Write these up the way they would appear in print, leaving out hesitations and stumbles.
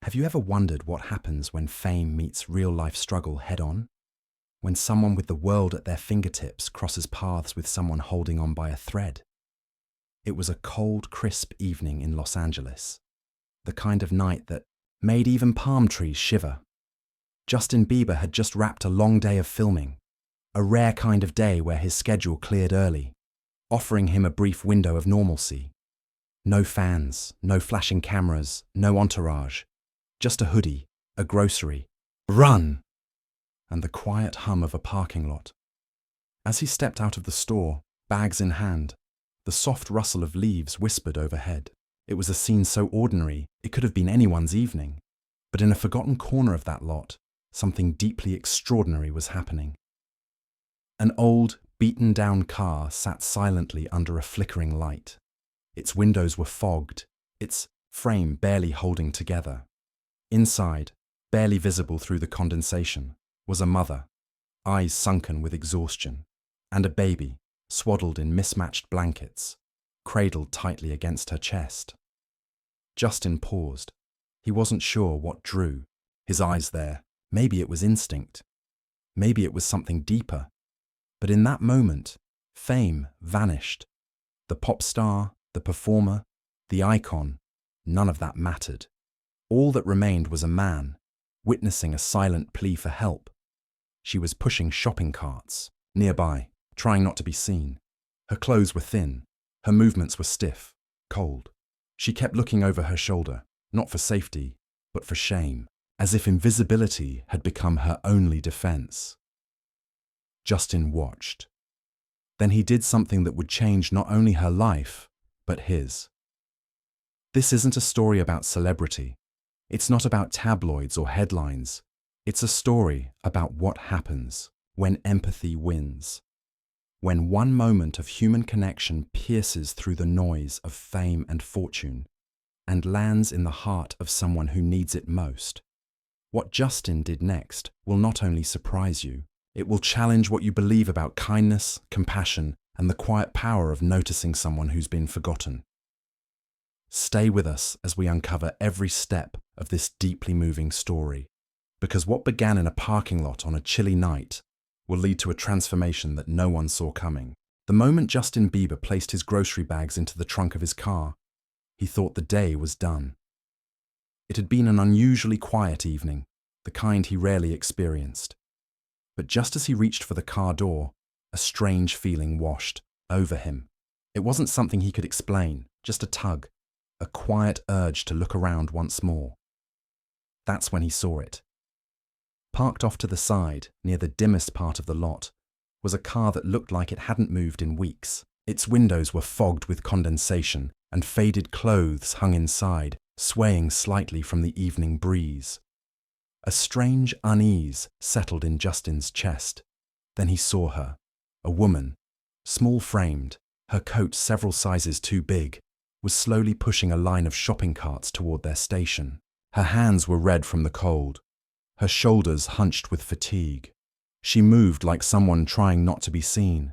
Have you ever wondered what happens when fame meets real-life struggle head-on? When someone with the world at their fingertips crosses paths with someone holding on by a thread? It was a cold, crisp evening in Los Angeles, the kind of night that made even palm trees shiver. Justin Bieber had just wrapped a long day of filming, a rare kind of day where his schedule cleared early, offering him a brief window of normalcy. No fans, no flashing cameras, no entourage, just a hoodie, a grocery, run, and the quiet hum of a parking lot. As he stepped out of the store, bags in hand, the soft rustle of leaves whispered overhead. It was a scene so ordinary, it could have been anyone's evening. But in a forgotten corner of that lot, something deeply extraordinary was happening. An old, beaten-down car sat silently under a flickering light. Its windows were fogged, its frame barely holding together. Inside, barely visible through the condensation, was a mother, eyes sunken with exhaustion, and a baby, swaddled in mismatched blankets, cradled tightly against her chest. Justin paused. He wasn't sure what drew his eyes there. Maybe it was instinct. Maybe it was something deeper. But in that moment, fame vanished. The pop star, the performer, the icon, none of that mattered. All that remained was a man, witnessing a silent plea for help. She was pushing shopping carts, nearby, trying not to be seen. Her clothes were thin. Her movements were stiff, cold. She kept looking over her shoulder, not for safety, but for shame, as if invisibility had become her only defense. Justin watched. Then he did something that would change not only her life, but his. This isn't a story about celebrity. It's not about tabloids or headlines. It's a story about what happens when empathy wins. When one moment of human connection pierces through the noise of fame and fortune and lands in the heart of someone who needs it most. What Justin did next will not only surprise you, it will challenge what you believe about kindness, compassion, and the quiet power of noticing someone who's been forgotten. Stay with us as we uncover every step of this deeply moving story, because what began in a parking lot on a chilly night will lead to a transformation that no one saw coming. The moment Justin Bieber placed his grocery bags into the trunk of his car, he thought the day was done. It had been an unusually quiet evening, the kind he rarely experienced. But just as he reached for the car door, a strange feeling washed over him. It wasn't something he could explain, just a tug, a quiet urge to look around once more. That's when he saw it. Parked off to the side, near the dimmest part of the lot, was a car that looked like it hadn't moved in weeks. Its windows were fogged with condensation, and faded clothes hung inside, swaying slightly from the evening breeze. A strange unease settled in Justin's chest. Then he saw her, a woman, small-framed, her coat several sizes too big, was slowly pushing a line of shopping carts toward their station. Her hands were red from the cold, her shoulders hunched with fatigue. She moved like someone trying not to be seen.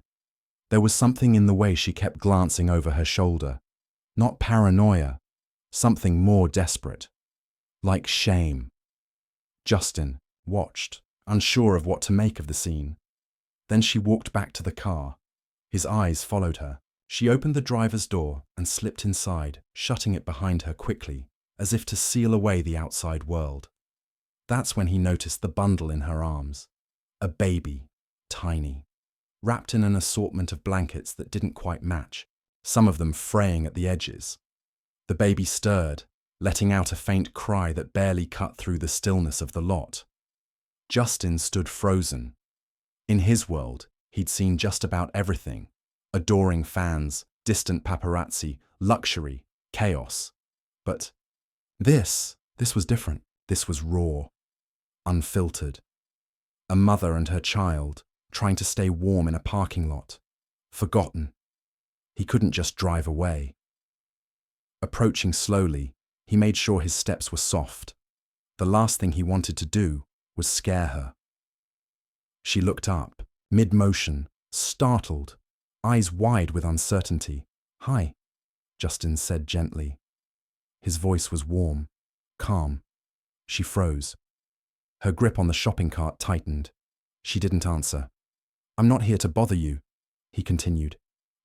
There was something in the way she kept glancing over her shoulder. Not paranoia, something more desperate. Like shame. Justin watched, unsure of what to make of the scene. Then she walked back to the car. His eyes followed her. She opened the driver's door and slipped inside, shutting it behind her quickly, as if to seal away the outside world. That's when he noticed the bundle in her arms. A baby, tiny, wrapped in an assortment of blankets that didn't quite match, some of them fraying at the edges. The baby stirred, letting out a faint cry that barely cut through the stillness of the lot. Justin stood frozen. In his world, he'd seen just about everything. Adoring fans, distant paparazzi, luxury, chaos. But this was different. This was raw, unfiltered. A mother and her child, trying to stay warm in a parking lot. Forgotten. He couldn't just drive away. Approaching slowly, he made sure his steps were soft. The last thing he wanted to do was scare her. She looked up, mid-motion, startled, eyes wide with uncertainty. "Hi," Justin said gently. His voice was warm, calm. She froze. Her grip on the shopping cart tightened. She didn't answer. "I'm not here to bother you," he continued,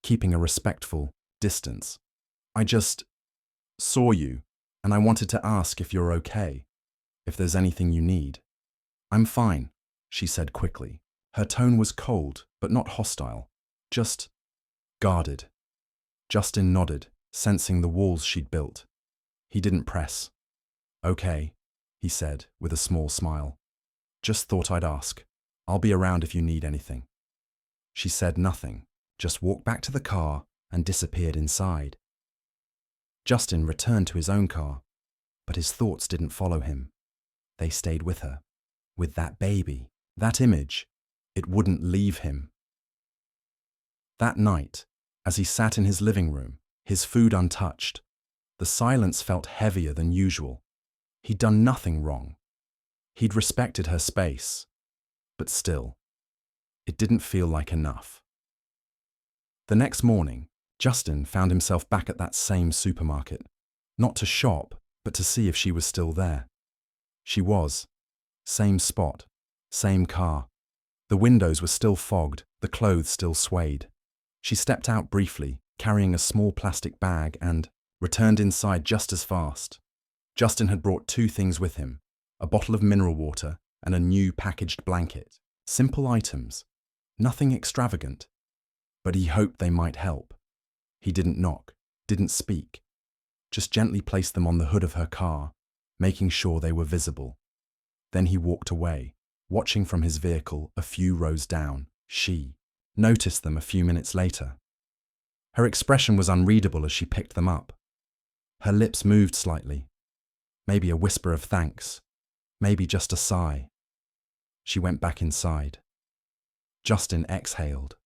keeping a respectful distance. "I just saw you, and I wanted to ask if you're okay, if there's anything you need." "I'm fine," she said quickly. Her tone was cold, but not hostile, just guarded. Justin nodded, sensing the walls she'd built. He didn't press. "Okay," he said with a small smile. "Just thought I'd ask. I'll be around if you need anything." She said nothing, just walked back to the car and disappeared inside. Justin returned to his own car, but his thoughts didn't follow him. They stayed with her, with that baby, that image. It wouldn't leave him. That night, as he sat in his living room, his food untouched, the silence felt heavier than usual. He'd done nothing wrong. He'd respected her space, but still, it didn't feel like enough. The next morning, Justin found himself back at that same supermarket, not to shop, but to see if she was still there. She was. Same spot, same car. The windows were still fogged, the clothes still swayed. She stepped out briefly, carrying a small plastic bag, and returned inside just as fast. Justin had brought two things with him, a bottle of mineral water and a new packaged blanket. Simple items, nothing extravagant, but he hoped they might help. He didn't knock, didn't speak, just gently placed them on the hood of her car, making sure they were visible. Then he walked away, watching from his vehicle a few rows down. She noticed them a few minutes later. Her expression was unreadable as she picked them up. Her lips moved slightly, maybe a whisper of thanks, maybe just a sigh. She went back inside. Justin exhaled.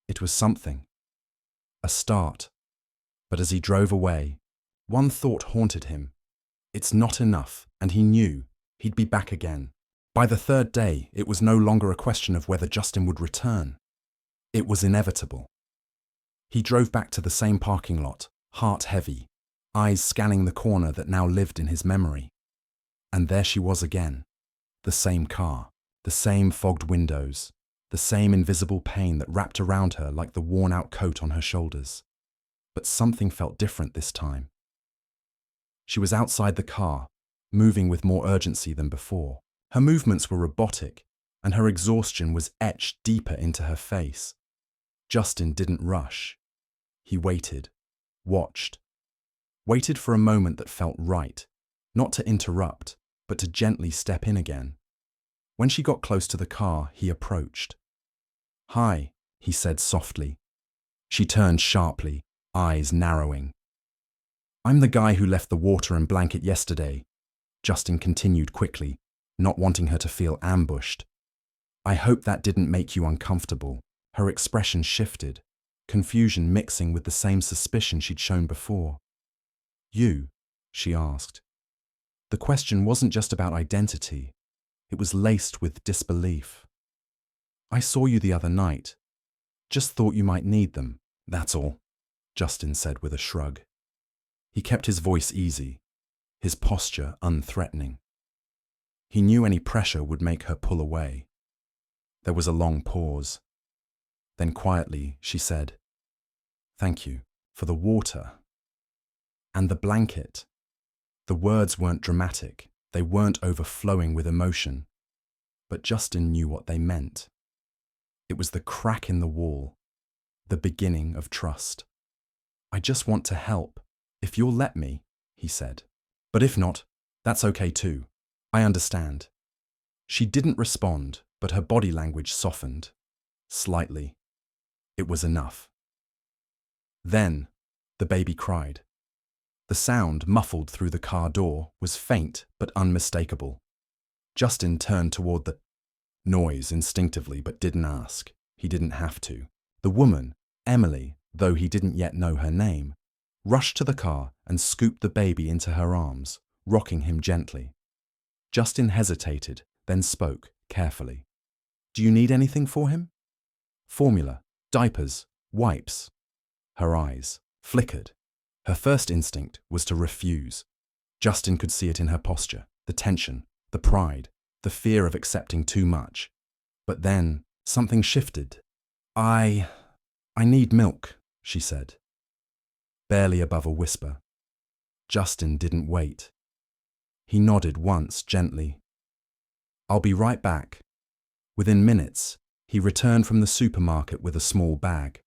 It was something. A start. But as he drove away, one thought haunted him. It's not enough, and he knew he'd be back again. By the third day, it was no longer a question of whether Justin would return. It was inevitable. He drove back to the same parking lot, heart heavy, eyes scanning the corner that now lived in his memory. And there she was again. The same car, the same fogged windows, the same invisible pain that wrapped around her like the worn-out coat on her shoulders. But something felt different this time. She was outside the car, moving with more urgency than before. Her movements were robotic, and her exhaustion was etched deeper into her face. Justin didn't rush. He waited, watched. Waited for a moment that felt right, not to interrupt, but to gently step in again. When she got close to the car, he approached. "Hi," he said softly. She turned sharply, eyes narrowing. "I'm the guy who left the water and blanket yesterday," Justin continued quickly, not wanting her to feel ambushed. "I hope that didn't make you uncomfortable." Her expression shifted, confusion mixing with the same suspicion she'd shown before. "You?" she asked. The question wasn't just about identity. It was laced with disbelief. "I saw you the other night. Just thought you might need them, that's all," Justin said with a shrug. He kept his voice easy, his posture unthreatening. He knew any pressure would make her pull away. There was a long pause. Then quietly she said, "Thank you for the water and the blanket." The words weren't dramatic, they weren't overflowing with emotion, but Justin knew what they meant. It was the crack in the wall, the beginning of trust. "I just want to help, if you'll let me," he said. "But if not, that's okay too. I understand." She didn't respond, but her body language softened. Slightly. It was enough. Then, the baby cried. The sound, muffled through the car door, was faint but unmistakable. Justin turned toward the noise instinctively but didn't ask. He didn't have to. The woman, Emily, though he didn't yet know her name, rushed to the car and scooped the baby into her arms, rocking him gently. Justin hesitated, then spoke carefully. "Do you need anything for him?" "Formula, diapers, wipes." Her eyes flickered. Her first instinct was to refuse. Justin could see it in her posture. the tension, the pride, the fear of accepting too much. But then something shifted. I need milk, she said, barely above a whisper. Justin didn't wait. He nodded once gently. I'll be right back. Within minutes, he returned from the supermarket with a small bag.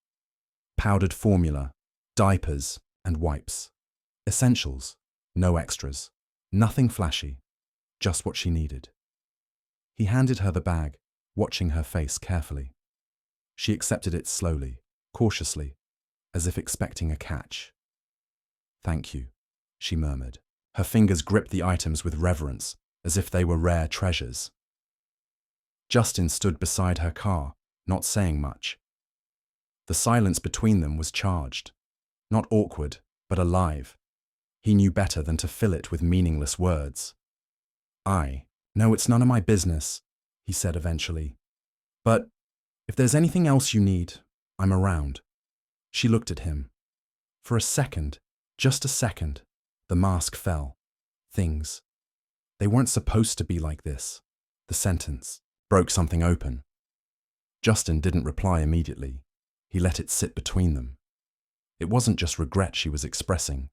Powdered formula, diapers, and wipes. Essentials, no extras, nothing flashy, just what she needed. He handed her the bag, watching her face carefully. She accepted it slowly, cautiously, as if expecting a catch. Thank you, she murmured. Her fingers gripped the items with reverence, as if they were rare treasures. Justin stood beside her car, not saying much. The silence between them was charged, not awkward, but alive. He knew better than to fill it with meaningless words. No, it's none of my business, he said eventually. But if there's anything else you need, I'm around. She looked at him. For a second, just a second, the mask fell. Things. They weren't supposed to be like this. The sentence broke something open. Justin didn't reply immediately. He let it sit between them. It wasn't just regret she was expressing.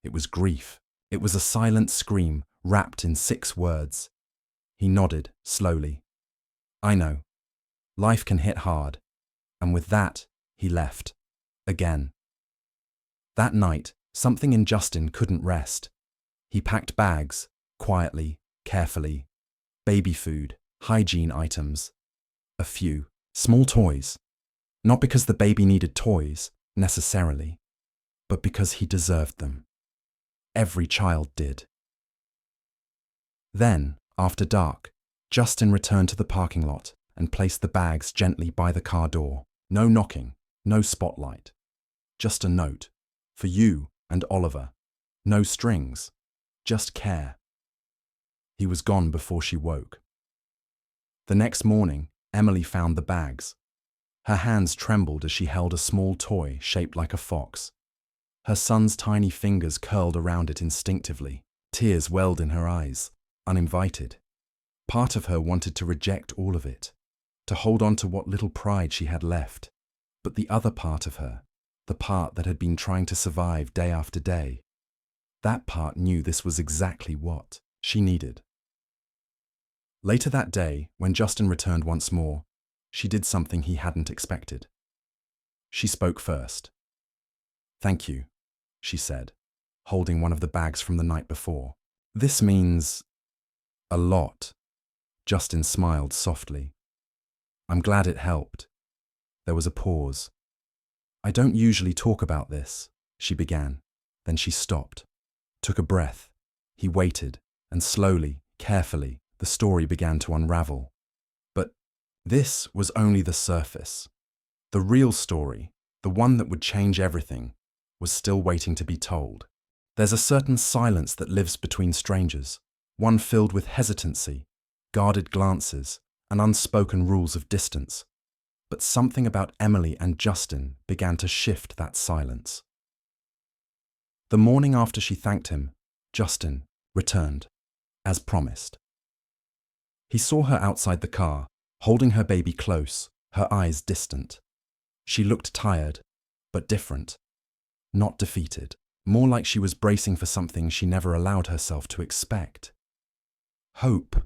It was grief. It was a silent scream wrapped in 6 words. He nodded slowly. I know. Life can hit hard. And with that, he left. Again. That night, something in Justin couldn't rest. He packed bags, quietly, carefully. Baby food, hygiene items. A few, small toys. Not because the baby needed toys, necessarily, but because he deserved them. Every child did. Then, after dark, Justin returned to the parking lot and placed the bags gently by the car door. No knocking, no spotlight. Just a note. For you and Oliver. No strings. Just care. He was gone before she woke. The next morning, Emily found the bags. Her hands trembled as she held a small toy shaped like a fox. Her son's tiny fingers curled around it instinctively. Tears welled in her eyes, uninvited. Part of her wanted to reject all of it, to hold on to what little pride she had left. But the other part of her, the part that had been trying to survive day after day, that part knew this was exactly what she needed. Later that day, when Justin returned once more, she did something he hadn't expected. She spoke first. Thank you, she said, holding one of the bags from the night before. This means a lot. Justin smiled softly. I'm glad it helped. There was a pause. I don't usually talk about this, she began. Then she stopped, took a breath. He waited, and slowly, carefully, the story began to unravel. But this was only the surface. The real story, the one that would change everything, was still waiting to be told. There's a certain silence that lives between strangers, one filled with hesitancy, guarded glances, and unspoken rules of distance. But something about Emily and Justin began to shift that silence. The morning after she thanked him, Justin returned, as promised. He saw her outside the car, holding her baby close, her eyes distant. She looked tired, but different. Not defeated, more like she was bracing for something she never allowed herself to expect. Hope.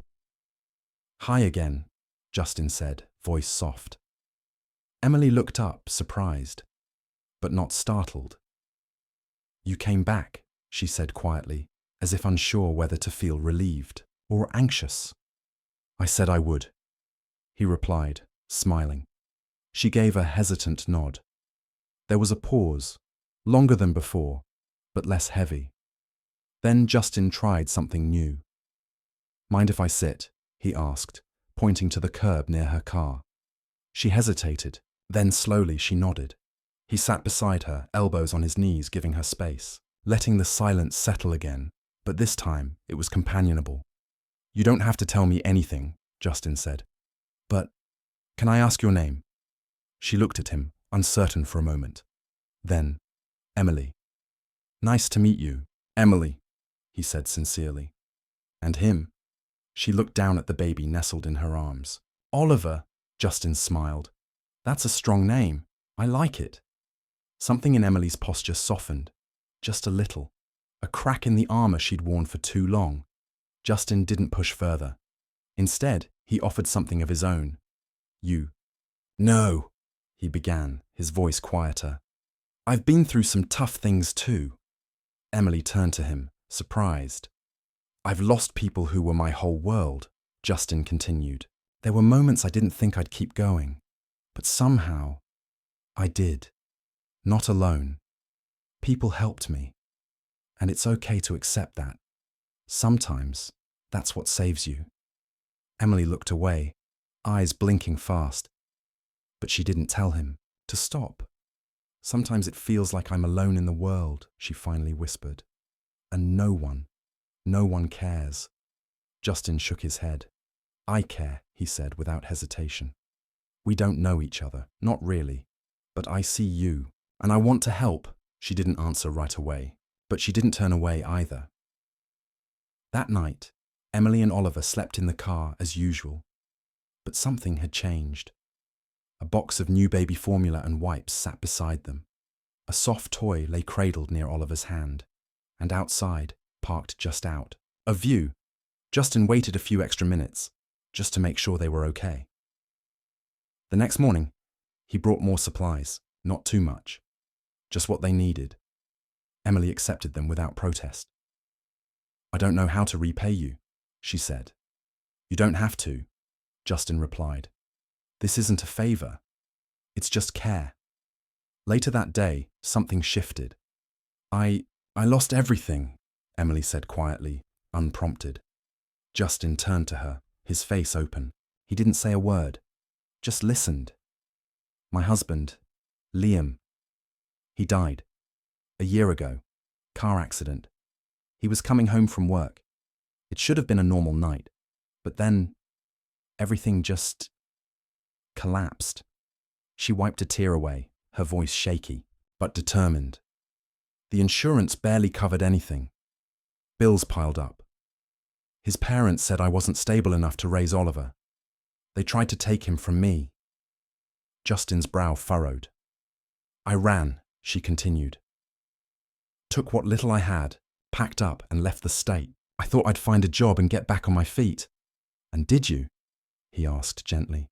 Hi again, Justin said, voice soft. Emily looked up, surprised, but not startled. You came back, she said quietly, as if unsure whether to feel relieved or anxious. I said I would, he replied, smiling. She gave a hesitant nod. There was a pause, longer than before, but less heavy. Then Justin tried something new. Mind if I sit? He asked, pointing to the curb near her car. She hesitated, then slowly she nodded. He sat beside her, elbows on his knees, giving her space, letting the silence settle again, but this time it was companionable. You don't have to tell me anything, Justin said. But can I ask your name? She looked at him, uncertain for a moment. Then, Emily. Nice to meet you, Emily, he said sincerely. And him? She looked down at the baby nestled in her arms. Oliver, Justin smiled. That's a strong name. I like it. Something in Emily's posture softened, just a little. A crack in the armor she'd worn for too long. Justin didn't push further. Instead, he offered something of his own. You. No, he began, his voice quieter. I've been through some tough things too. Emily turned to him, surprised. I've lost people who were my whole world, Justin continued. There were moments I didn't think I'd keep going, but somehow I did. Not alone. People helped me, and it's okay to accept that. Sometimes that's what saves you. Emily looked away, eyes blinking fast, but she didn't tell him to stop. Sometimes it feels like I'm alone in the world, she finally whispered. And no one cares. Justin shook his head. I care, he said without hesitation. We don't know each other, not really, but I see you, and I want to help. She didn't answer right away, but she didn't turn away either. That night, Emily and Oliver slept in the car as usual, but something had changed. A box of new baby formula and wipes sat beside them. A soft toy lay cradled near Oliver's hand, and outside, parked just out of view, Justin waited a few extra minutes, just to make sure they were okay. The next morning, he brought more supplies, not too much, just what they needed. Emily accepted them without protest. I don't know how to repay you, she said. You don't have to, Justin replied. This isn't a favor. It's just care. Later that day, something shifted. I lost everything, Emily said quietly, unprompted. Justin turned to her, his face open. He didn't say a word, just listened. My husband, Liam, he died. A year ago. Car accident. He was coming home from work. It should have been a normal night, but then everything just collapsed. She wiped a tear away, her voice shaky, but determined. The insurance barely covered anything. Bills piled up. His parents said I wasn't stable enough to raise Oliver. They tried to take him from me. Justin's brow furrowed. I ran, she continued. Took what little I had, packed up and left the state. I thought I'd find a job and get back on my feet. And did you? He asked gently.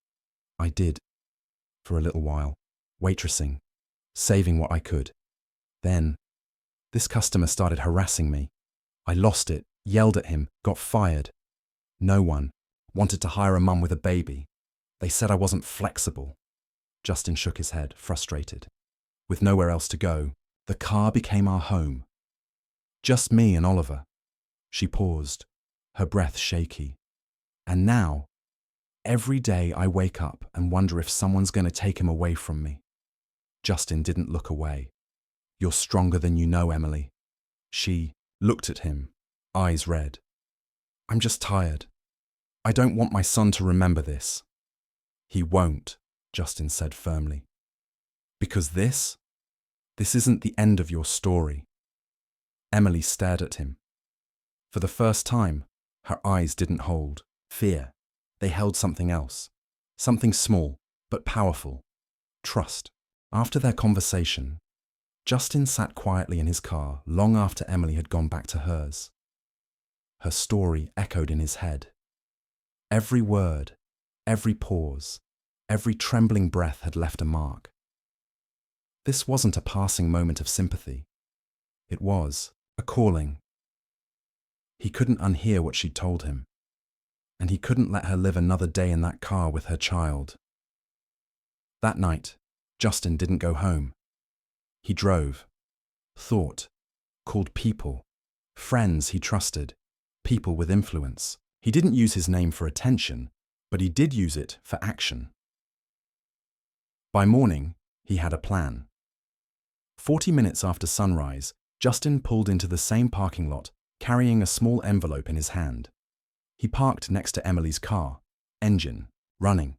I did. For a little while. Waitressing. Saving what I could. Then, this customer started harassing me. I lost it, yelled at him, got fired. No one wanted to hire a mum with a baby. They said I wasn't flexible. Justin shook his head, frustrated. With nowhere else to go, the car became our home. Just me and Oliver. She paused, her breath shaky. And now, every day I wake up and wonder if someone's going to take him away from me. Justin didn't look away. You're stronger than you know, Emily. She looked at him, eyes red. I'm just tired. I don't want my son to remember this. He won't, Justin said firmly. Because this isn't the end of your story. Emily stared at him. For the first time, her eyes didn't hold fear. They held something else. Something small, but powerful. Trust. After their conversation, Justin sat quietly in his car long after Emily had gone back to hers. Her story echoed in his head. Every word, every pause, every trembling breath had left a mark. This wasn't a passing moment of sympathy. It was a calling. He couldn't unhear what she'd told him, and he couldn't let her live another day in that car with her child. That night, Justin didn't go home. He drove, thought, called people, friends he trusted, people with influence. He didn't use his name for attention, but he did use it for action. By morning, he had a plan. 40 minutes after sunrise, Justin pulled into the same parking lot, carrying a small envelope in his hand. He parked next to Emily's car, engine running.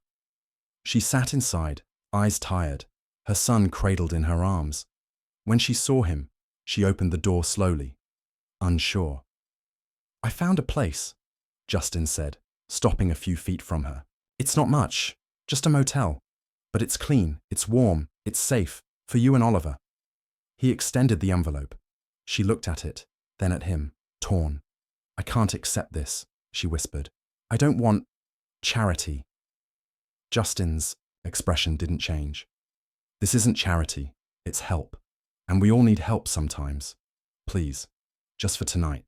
She sat inside, eyes tired, her son cradled in her arms. When she saw him, she opened the door slowly, unsure. I found a place, Justin said, stopping a few feet from her. It's not much, just a motel. But it's clean, it's warm, it's safe, for you and Oliver. He extended the envelope. She looked at it, then at him, torn. I can't accept this, she whispered. I don't want charity. Justin's expression didn't change. This isn't charity, it's help. And we all need help sometimes. Please, just for tonight.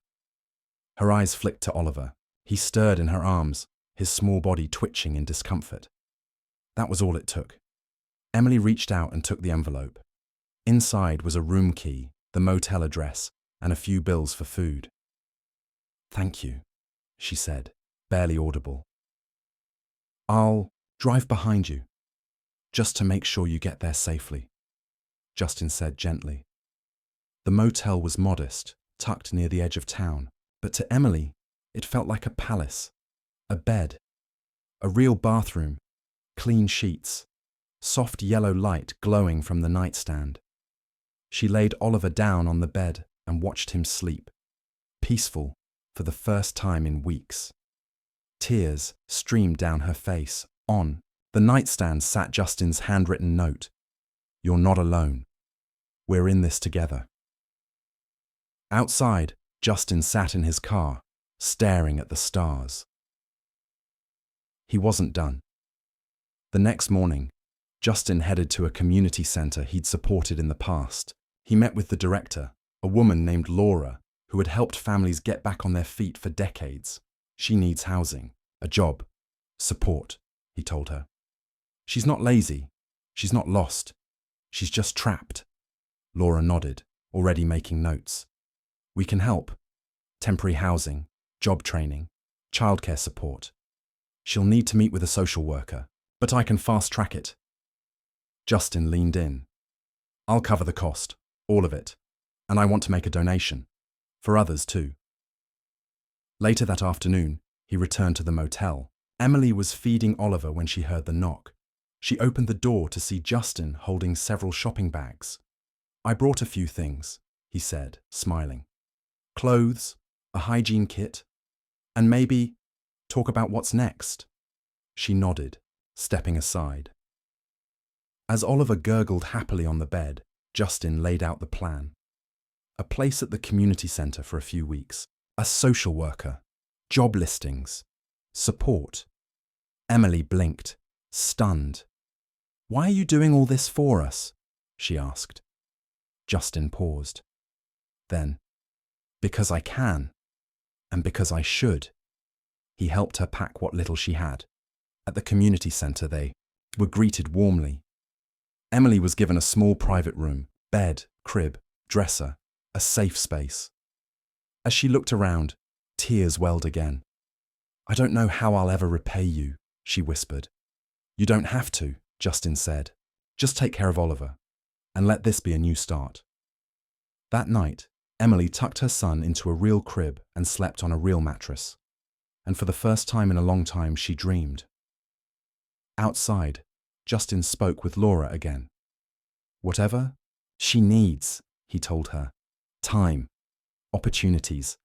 Her eyes flicked to Oliver. He stirred in her arms, his small body twitching in discomfort. That was all it took. Emily reached out and took the envelope. Inside was a room key, the motel address, and a few bills for food. Thank you, she said, barely audible. I'll drive behind you, just to make sure you get there safely, Justin said gently. The motel was modest, tucked near the edge of town, but to Emily, it felt like a palace, a bed, a real bathroom, clean sheets, soft yellow light glowing from the nightstand. She laid Oliver down on the bed and watched him sleep, peaceful for the first time in weeks. Tears streamed down her face. On the nightstand sat Justin's handwritten note. You're not alone. We're in this together. Outside, Justin sat in his car, staring at the stars. He wasn't done. The next morning, Justin headed to a community center he'd supported in the past. He met with the director, a woman named Laura, who had helped families get back on their feet for decades. She needs housing, a job, support, he told her. She's not lazy. She's not lost. She's just trapped. Laura nodded, already making notes. We can help. Temporary housing, job training, childcare support. She'll need to meet with a social worker, but I can fast-track it. Justin leaned in. I'll cover the cost, all of it, and I want to make a donation. For others too. Later that afternoon, he returned to the motel. Emily was feeding Oliver when she heard the knock. She opened the door to see Justin holding several shopping bags. I brought a few things, he said, smiling. Clothes, a hygiene kit, and maybe talk about what's next. She nodded, stepping aside. As Oliver gurgled happily on the bed, Justin laid out the plan. A place at the community centre for a few weeks, a social worker, job listings, support. Emily blinked, stunned. Why are you doing all this for us? She asked. Justin paused. Then, because I can, and because I should. He helped her pack what little she had. At the community centre they were greeted warmly. Emily was given a small private room, bed, crib, dresser, a safe space. As she looked around, tears welled again. I don't know how I'll ever repay you, she whispered. You don't have to, Justin said. Just take care of Oliver, and let this be a new start. That night, Emily tucked her son into a real crib and slept on a real mattress. And for the first time in a long time, she dreamed. Outside, Justin spoke with Laura again. Whatever she needs, he told her. Time, opportunities.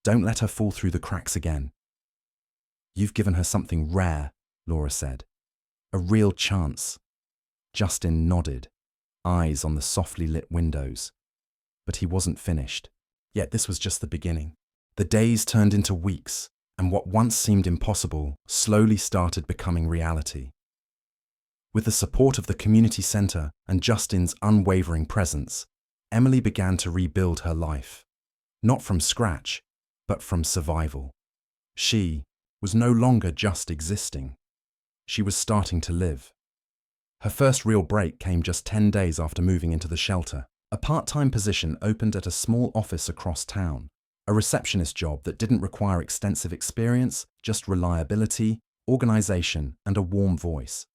Don't let her fall through the cracks again. You've given her something rare, Laura said. A real chance. Justin nodded, eyes on the softly lit windows. But he wasn't finished. Yet this was just the beginning. The days turned into weeks, and what once seemed impossible slowly started becoming reality. With the support of the community centre and Justin's unwavering presence, Emily began to rebuild her life. Not from scratch, but from survival. She was no longer just existing. She was starting to live. Her first real break came just 10 days after moving into the shelter. A part-time position opened at a small office across town. A receptionist job that didn't require extensive experience, just reliability, organisation, and a warm voice.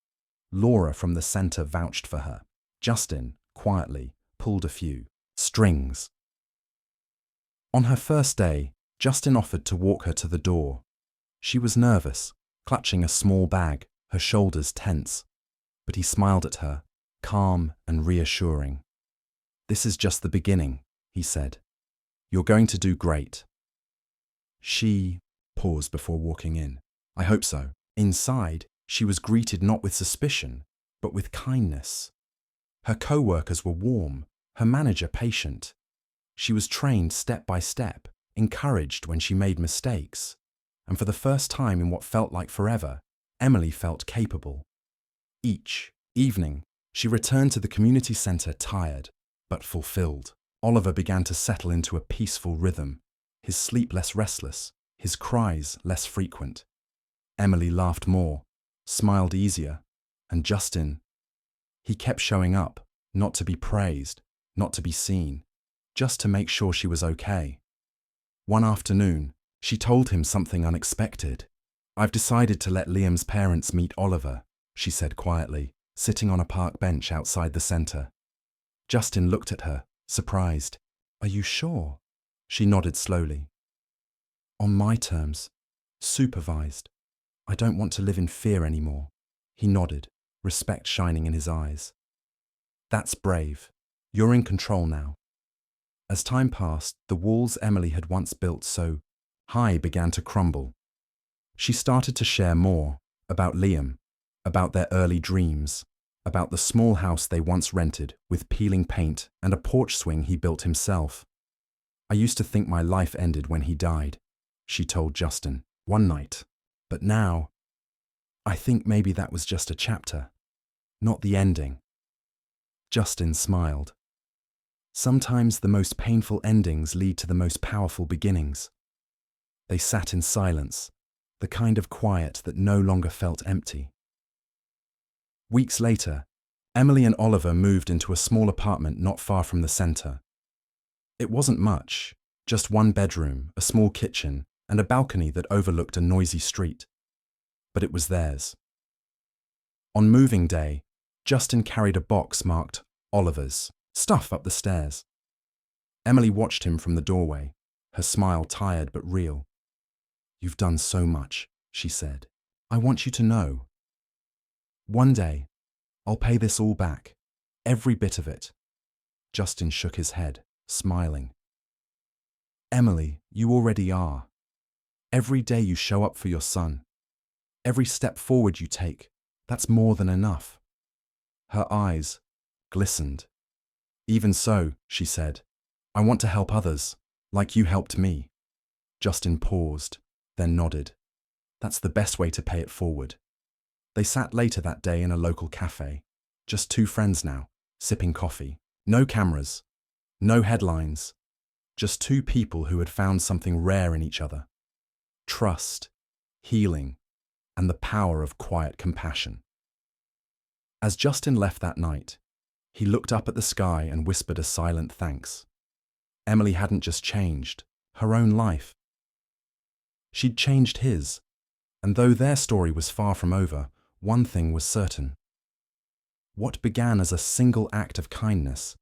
Laura from the centre vouched for her. Justin, quietly, pulled a few strings. On her first day, Justin offered to walk her to the door. She was nervous, clutching a small bag, her shoulders tense. But he smiled at her, calm and reassuring. This is just the beginning, he said. You're going to do great. She paused before walking in. I hope so. Inside, she was greeted not with suspicion, but with kindness. Her co-workers were warm, her manager patient. She was trained step by step, encouraged when she made mistakes. And for the first time in what felt like forever, Emily felt capable. Each evening, she returned to the community centre tired, but fulfilled. Oliver began to settle into a peaceful rhythm, his sleep less restless, his cries less frequent. Emily laughed more, smiled easier, and Justin, he kept showing up, not to be praised, not to be seen, just to make sure she was okay. One afternoon, she told him something unexpected. "I've decided to let Liam's parents meet Oliver," she said quietly, sitting on a park bench outside the centre. Justin looked at her, surprised. "Are you sure?" She nodded slowly. "On my terms, supervised. I don't want to live in fear anymore." He nodded, respect shining in his eyes. "That's brave. You're in control now." As time passed, the walls Emily had once built so high began to crumble. She started to share more about Liam, about their early dreams, about the small house they once rented with peeling paint and a porch swing he built himself. "I used to think my life ended when he died," she told Justin one night. "But now, I think maybe that was just a chapter, not the ending." Justin smiled. Sometimes the most painful endings lead to the most powerful beginnings. They sat in silence, the kind of quiet that no longer felt empty. Weeks later, Emily and Oliver moved into a small apartment not far from the centre. It wasn't much, just one bedroom, a small kitchen, and a balcony that overlooked a noisy street. But it was theirs. On moving day, Justin carried a box marked Oliver's stuff up the stairs. Emily watched him from the doorway, her smile tired but real. "You've done so much," she said. "I want you to know. One day, I'll pay this all back, every bit of it." Justin shook his head, smiling. "Emily, you already are. Every day you show up for your son, every step forward you take, that's more than enough." Her eyes glistened. "Even so," she said, "I want to help others, like you helped me." Justin paused, then nodded. "That's the best way to pay it forward." They sat later that day in a local cafe, just two friends now, sipping coffee. No cameras, no headlines, just two people who had found something rare in each other. Trust, healing, and the power of quiet compassion. As Justin left that night, he looked up at the sky and whispered a silent thanks. Emily hadn't just changed her own life. She'd changed his, and though their story was far from over, one thing was certain. What began as a single act of kindness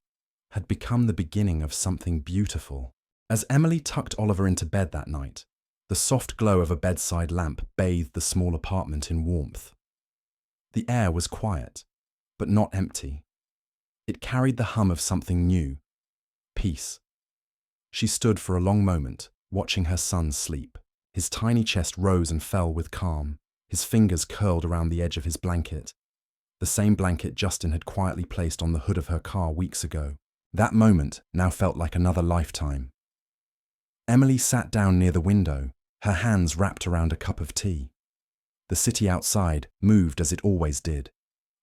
had become the beginning of something beautiful. As Emily tucked Oliver into bed that night, the soft glow of a bedside lamp bathed the small apartment in warmth. The air was quiet, but not empty. It carried the hum of something new, peace. She stood for a long moment, watching her son sleep. His tiny chest rose and fell with calm, his fingers curled around the edge of his blanket, the same blanket Justin had quietly placed on the hood of her car weeks ago. That moment now felt like another lifetime. Emily sat down near the window, her hands wrapped around a cup of tea. The city outside moved as it always did,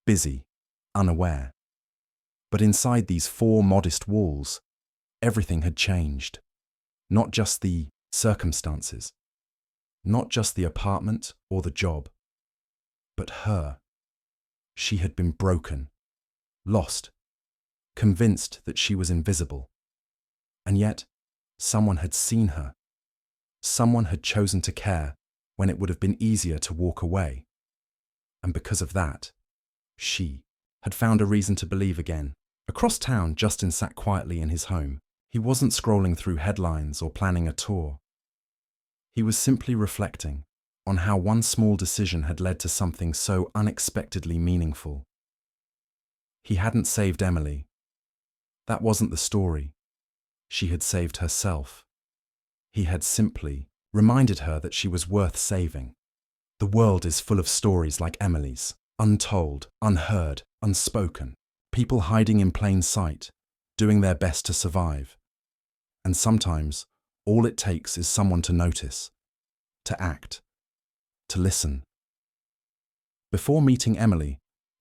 busy, unaware. But inside these four modest walls, everything had changed. Not just the circumstances, not just the apartment or the job, but her. She had been broken, lost, convinced that she was invisible. And yet, someone had seen her. Someone had chosen to care when it would have been easier to walk away. And because of that, she had found a reason to believe again. Across town, Justin sat quietly in his home. He wasn't scrolling through headlines or planning a tour. He was simply reflecting on how one small decision had led to something so unexpectedly meaningful. He hadn't saved Emily. That wasn't the story. She had saved herself. He had simply reminded her that she was worth saving. The world is full of stories like Emily's, untold, unheard, unspoken, people hiding in plain sight, doing their best to survive. And sometimes, all it takes is someone to notice, to act, to listen. Before meeting Emily,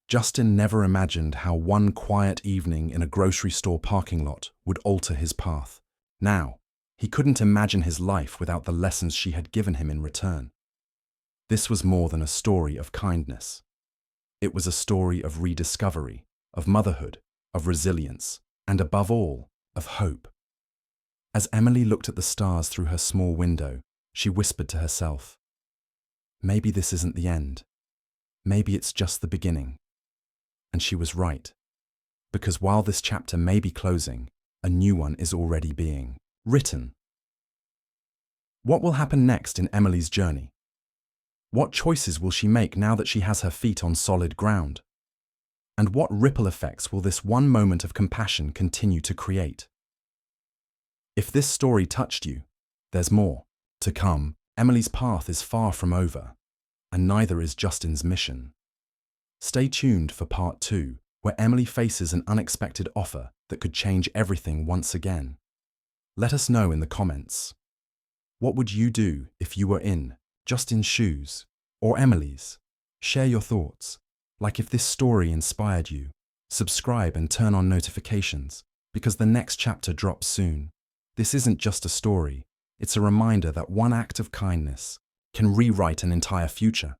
Justin never imagined how one quiet evening in a grocery store parking lot would alter his path. Now, he couldn't imagine his life without the lessons she had given him in return. This was more than a story of kindness. It was a story of rediscovery, of motherhood, of resilience, and above all, of hope. As Emily looked at the stars through her small window, she whispered to herself, "Maybe this isn't the end. Maybe it's just the beginning." And she was right, because while this chapter may be closing, a new one is already being written. What will happen next in Emily's journey? What choices will she make now that she has her feet on solid ground? And what ripple effects will this one moment of compassion continue to create? If this story touched you, there's more to come. Emily's path is far from over, and neither is Justin's mission. Stay tuned for part 2, where Emily faces an unexpected offer that could change everything once again. Let us know in the comments. What would you do if you were in Justin's shoes or Emily's? Share your thoughts. Like if this story inspired you, subscribe and turn on notifications, because the next chapter drops soon. This isn't just a story, it's a reminder that one act of kindness can rewrite an entire future.